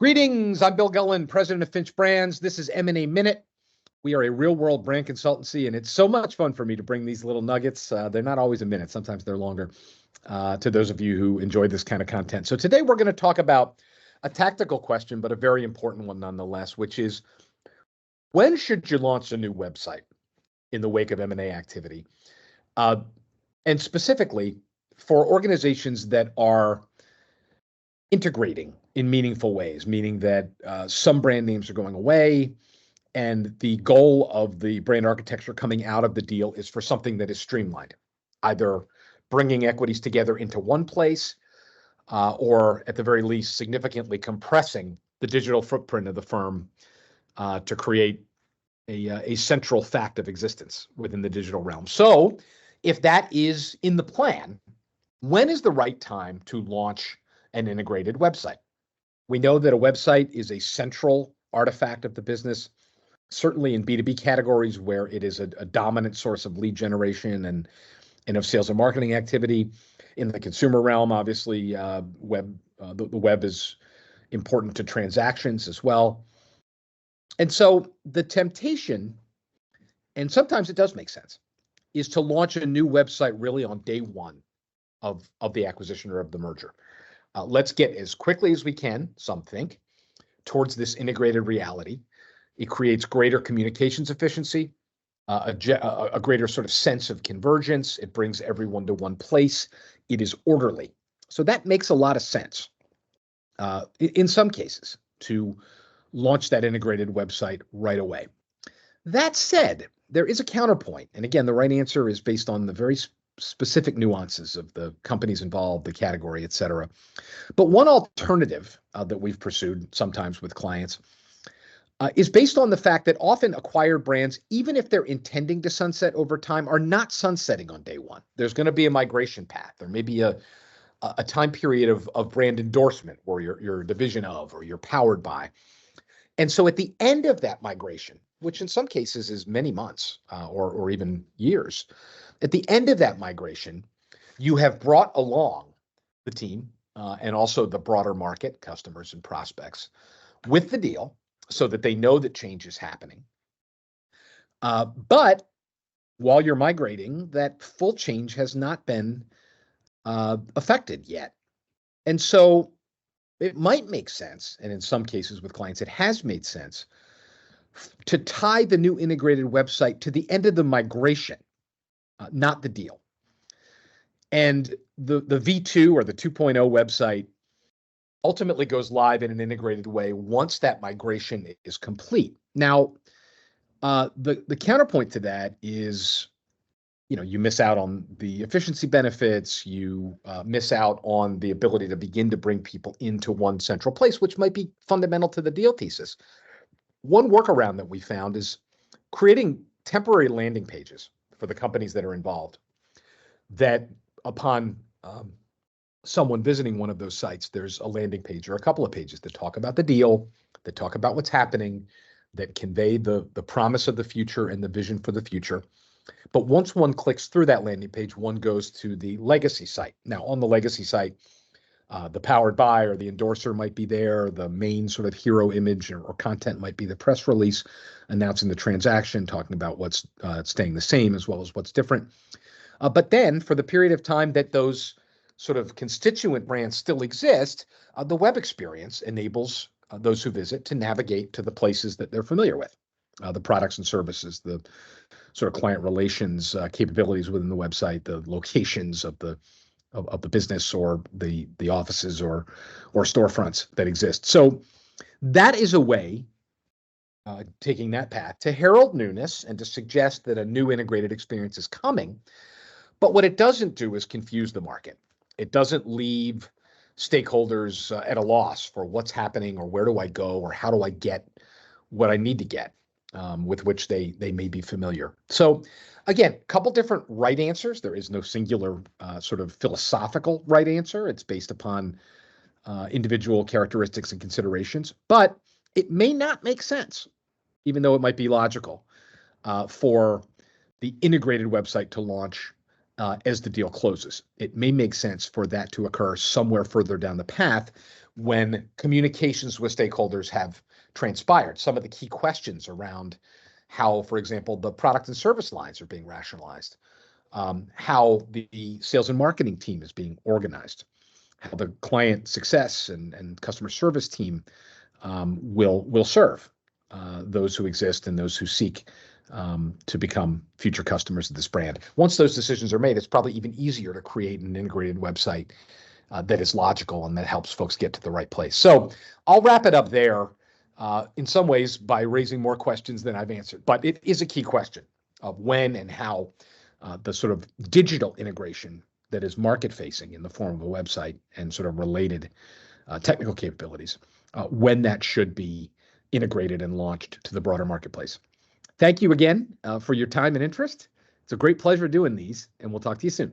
Greetings, I'm Bill Gullen, president of Finch Brands. This is M&A Minute. We are a real-world brand consultancy, and it's so much fun for me to bring these little nuggets. They're not always a minute. Sometimes they're longer to those of you who enjoy this kind of content. So today we're going to talk about a tactical question, but a very important one nonetheless, which is, when should you launch a new website in the wake of M&A activity? And specifically for organizations that are integrating in meaningful ways, meaning that some brand names are going away, and the goal of the brand architecture coming out of the deal is for something that is streamlined, either bringing equities together into one place, or at the very least, significantly compressing the digital footprint of the firm to create a central fact of existence within the digital realm. So if that is in the plan, when is the right time to launch an integrated website? We know that a website is a central artifact of the business, certainly in B2B categories where it is a dominant source of lead generation and of sales and marketing activity. In the consumer realm, obviously, the web is important to transactions as well. And so the temptation, and sometimes it does make sense, is to launch a new website really on day one of the acquisition or of the merger. Let's get as quickly as we can, some think, towards this integrated reality. It creates greater communications efficiency, a greater sort of sense of convergence. It brings everyone to one place. It is orderly. So that makes a lot of sense in some cases to launch that integrated website right away. That said, there is a counterpoint. And again, the right answer is based on the very specific nuances of the companies involved, the category, et cetera. But one alternative that we've pursued sometimes with clients is based on the fact that often acquired brands, even if they're intending to sunset over time, are not sunsetting on day one. There's going to be a migration path. There may be a time period of brand endorsement where you're a division of or you're powered by. And so at the end of that migration, which in some cases is many months or even years, at the end of that migration, you have brought along the team and also the broader market, customers and prospects, with the deal so that they know that change is happening. But while you're migrating, that full change has not been affected yet. And so it might make sense, and in some cases with clients, it has made sense, to tie the new integrated website to the end of the migration, not the deal. And the V2 or the 2.0 website ultimately goes live in an integrated way once that migration is complete. Now, the counterpoint to that is, you miss out on the efficiency benefits, you miss out on the ability to begin to bring people into one central place, which might be fundamental to the deal thesis. One workaround that we found is creating temporary landing pages for the companies that are involved, that upon someone visiting one of those sites, there's a landing page or a couple of pages that talk about the deal, that talk about what's happening, that convey the promise of the future and the vision for the future. But once one clicks through that landing page, one goes to the legacy site. Now, on the legacy site, the powered by or the endorser might be there. The main sort of hero image or content might be the press release announcing the transaction, talking about what's staying the same as well as what's different. But then for the period of time that those sort of constituent brands still exist, the web experience enables those who visit to navigate to the places that they're familiar with, the products and services, the sort of client relations capabilities within the website, the locations of the business or the offices or storefronts that exist. So that is a way, taking that path, to herald newness and to suggest that a new integrated experience is coming. But what it doesn't do is confuse the market. It doesn't leave stakeholders at a loss for what's happening or where do I go or how do I get what I need to get, with which they may be familiar. So again, a couple different right answers. There is no singular sort of philosophical right answer. It's based upon individual characteristics and considerations, but it may not make sense, even though it might be logical, for the integrated website to launch as the deal closes. It may make sense for that to occur somewhere further down the path when communications with stakeholders have transpired. Some of the key questions around how, for example, the product and service lines are being rationalized, how the sales and marketing team is being organized, how the client success and customer service team will serve those who exist and those who seek to become future customers of this brand. Once those decisions are made, it's probably even easier to create an integrated website that is logical and that helps folks get to the right place. So I'll wrap it up there in some ways by raising more questions than I've answered. But it is a key question of when and how the sort of digital integration that is market-facing in the form of a website and sort of related technical capabilities, when that should be integrated and launched to the broader marketplace. Thank you again for your time and interest. It's a great pleasure doing these, and we'll talk to you soon.